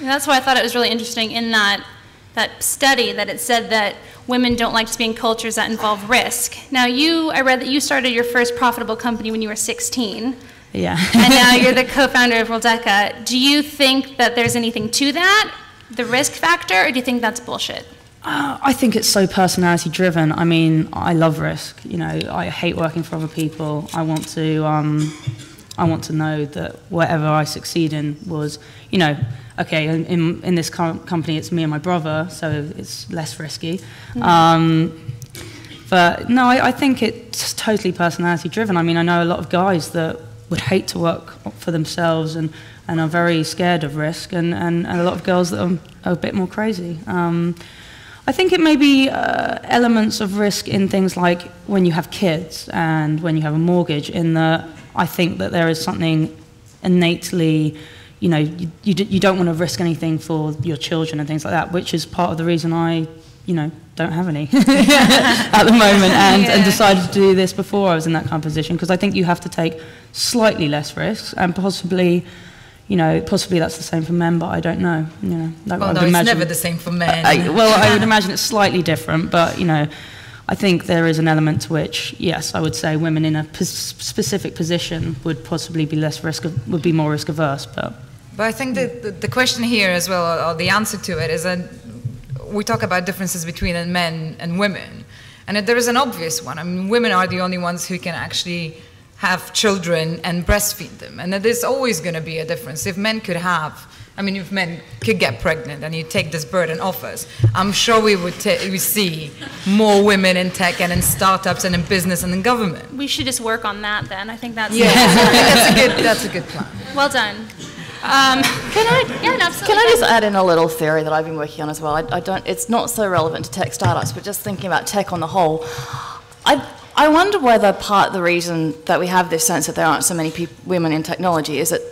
And that's why I thought it was really interesting in that study that it said that women don't like to be in cultures that involve risk. Now I read that you started your first profitable company when you were 16. Yeah. And now you're the co-founder of Worldeka. Do you think that there's anything to that, the risk factor, or do you think that's bullshit? I think it's so personality driven. I mean, I love risk. You know, I hate working for other people. I want to know that whatever I succeed in was, you know, okay, in this current company, it's me and my brother, so it's less risky. But no, I think it's totally personality driven. I mean, I know a lot of guys that would hate to work for themselves and are very scared of risk, and a lot of girls that are a bit more crazy. I think it may be elements of risk in things like when you have kids and when you have a mortgage, in that I think that there is something innately, you know, you don't want to risk anything for your children and things like that, which is part of the reason I, you know, don't have any at the moment, and decided to do this before I was in that kind of position, because I think you have to take slightly less risks, and possibly, you know, possibly that's the same for men, but I don't know. You know, well, no, it's never the same for men. Well, I would imagine it's slightly different, but, you know, I think there is an element to which, yes, I would say women in a specific position would possibly be would be more risk averse. But I think that the question here as well, or the answer to it, is that we talk about differences between men and women, and there is an obvious one. I mean, women are the only ones who can actually have children and breastfeed them, and that there's always going to be a difference. If men could if men could get pregnant and you take this burden off us, I'm sure we see more women in tech and in startups and in business and in government. We should just work on that then. I think that's that's a good plan. Well done. Can I just add in a little theory that I've been working on as well? It's not so relevant to tech startups, but just thinking about tech on the whole, I wonder whether part of the reason that we have this sense that there aren't so many women in technology is that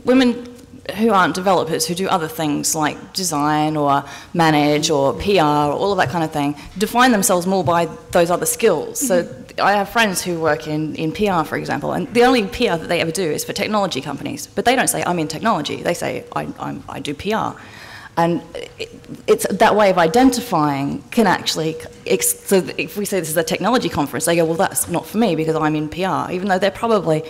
women who aren't developers, who do other things like design or manage or PR or all of that kind of thing, define themselves more by those other skills. So I have friends who work in PR, for example, and the only PR that they ever do is for technology companies. But they don't say, I'm in technology. They say, I do PR. And it's that way of identifying can actually, so if we say this is a technology conference, they go, well, that's not for me because I'm in PR, even though they probably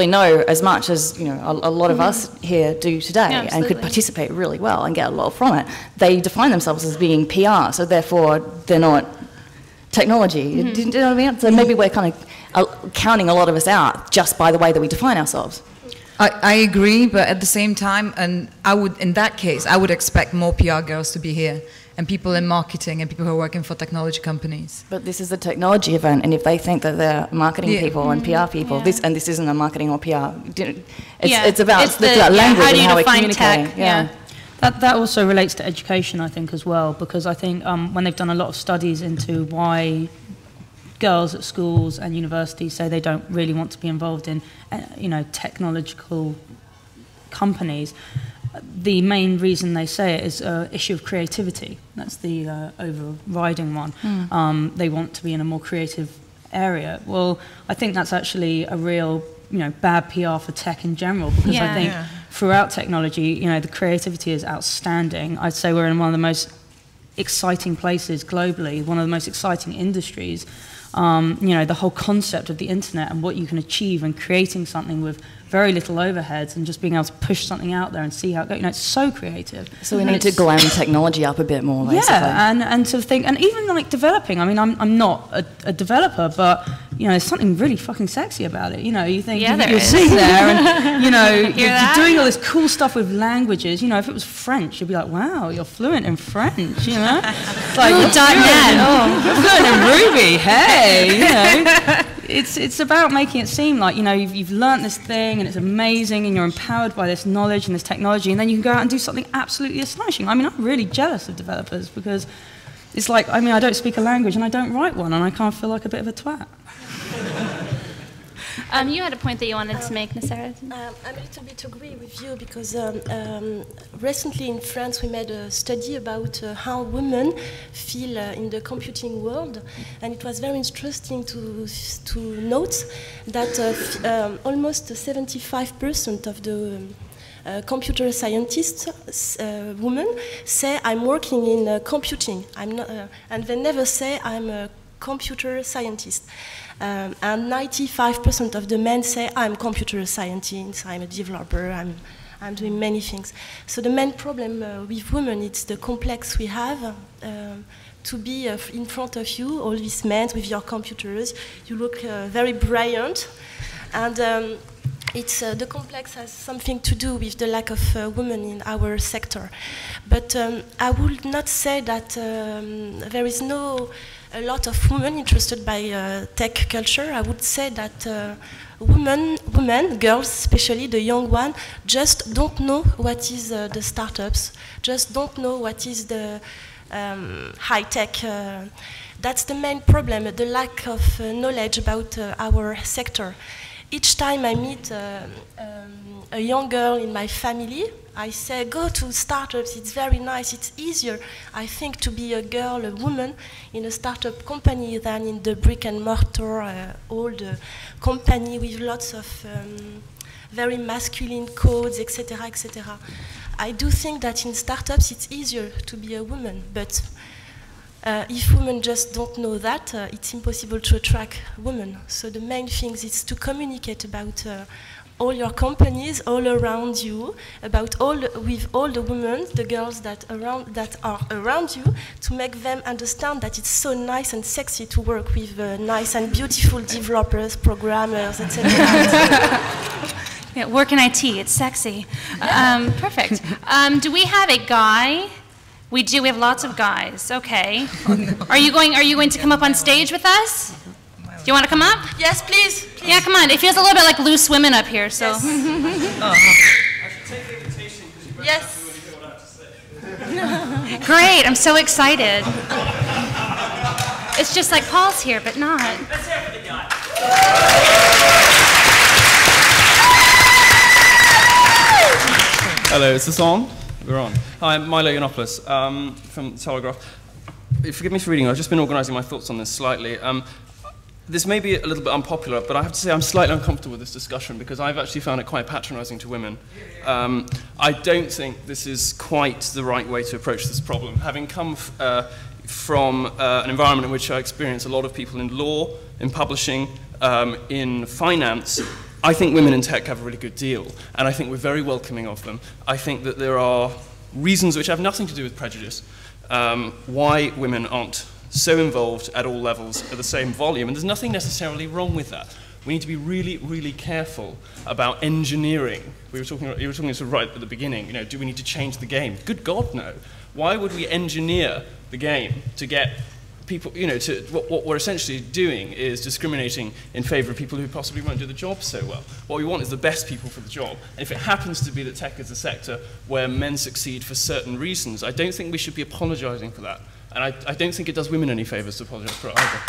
know as much as, you know, a lot of us here do today, and could participate really well and get a lot from it. They define themselves as being PR, so therefore they're not technology. Do you know what I mean? So maybe we're kind of counting a lot of us out just by the way that we define ourselves. I agree, but at the same time, and in that case, I would expect more PR girls to be here, and people in marketing and people who are working for technology companies. But this is a technology event, and if they think that they're marketing people and PR people, this isn't a marketing or PR. It's about language and how we're communicating. That also relates to education, I think, as well, because I think when they've done a lot of studies into why girls at schools and universities say they don't really want to be involved in, you know, technological companies, the main reason they say it is an issue of creativity. That's the overriding one. They want to be in a more creative area. Well, I think that's actually a real, you know, bad PR for tech in general, because I think throughout technology, you know, the creativity is outstanding. I'd say we're in one of the most exciting places globally, one of the most exciting industries. You know, the whole concept of the internet and what you can achieve and creating something with very little overheads and just being able to push something out there and see how it goes. You know, it's so creative. So we need to glam technology up a bit more, basically. Yeah, and to think, and even like developing. I mean, I'm not a developer, but, you know, there's something really fucking sexy about it. You know, you think you're sitting there and, you know, you're doing all this cool stuff with languages. You know, if it was French, you'd be like, wow, you're fluent in French, you know? It's like, you're fluent in Ruby, hey, you know? It's about making it seem like, you know, you've learnt this thing and it's amazing and you're empowered by this knowledge and this technology, and then you can go out and do something absolutely astonishing. I mean, I'm really jealous of developers because it's like, I mean, I don't speak a language and I don't write one, and I kind of feel like a bit of a twat. You had a point that you wanted to make, Nasara. I'm a little bit agree with you because recently in France we made a study about how women feel in the computing world, and it was very interesting to note that almost 75% of the computer scientists, women, say I'm working in computing. I'm not, and they never say I'm a computer scientist. And 95% of the men say I'm computer scientist, I'm a developer, I'm doing many things. So the main problem with women is the complex we have to be in front of you, all these men with your computers. You look very brilliant, and the complex has something to do with the lack of women in our sector. But I would not say that there is a lot of women interested by tech culture. I would say that women, girls, especially the young one, just don't know what is the startups, just don't know what is the high tech. That's the main problem, the lack of knowledge about our sector. Each time I meet a young girl in my family, I say, go to startups, it's very nice, it's easier, I think, to be a girl, a woman, in a startup company than in the brick and mortar old company with lots of very masculine codes, etc., etc. I do think that in startups it's easier to be a woman, but if women just don't know that, it's impossible to attract women. So the main thing is to communicate about all your companies all around you, about with all the women, the girls that are around you, to make them understand that it's so nice and sexy to work with nice and beautiful developers, programmers, etc. Yeah, work in IT, it's sexy. Perfect. Do we have a guy? We do, we have lots of guys, okay. Are you going to come up on stage with us? Do you want to come up? Yes, please. Yeah, come on. It feels a little bit like loose women up here, so. Yes. I should take the invitation because you both have to hear what I have to say. Great, I'm so excited. It's just like Paul's here, but not. Let's hear it for the guy. Hello, is this on? We're on. Hi, I'm Milo Yiannopoulos from Telegraph. Forgive me for reading, I've just been organising my thoughts on this slightly. This may be a little bit unpopular, but I have to say I'm slightly uncomfortable with this discussion because I've actually found it quite patronising to women. I don't think this is quite the right way to approach this problem. Having come from an environment in which I experience a lot of people in law, in publishing, in finance, I think women in tech have a really good deal, and I think we're very welcoming of them. I think that there are reasons which have nothing to do with prejudice why women aren't so involved at all levels at the same volume, and there's nothing necessarily wrong with that. We need to be really, really careful about engineering. You were talking sort of right at the beginning, you know, do we need to change the game? Good God, no. Why would we engineer the game to get people, you know, to what we're essentially doing is discriminating in favor of people who possibly won't do the job so well. What we want is the best people for the job. And if it happens to be that tech is a sector where men succeed for certain reasons, I don't think we should be apologizing for that. And I don't think it does women any favors to apologize for it either.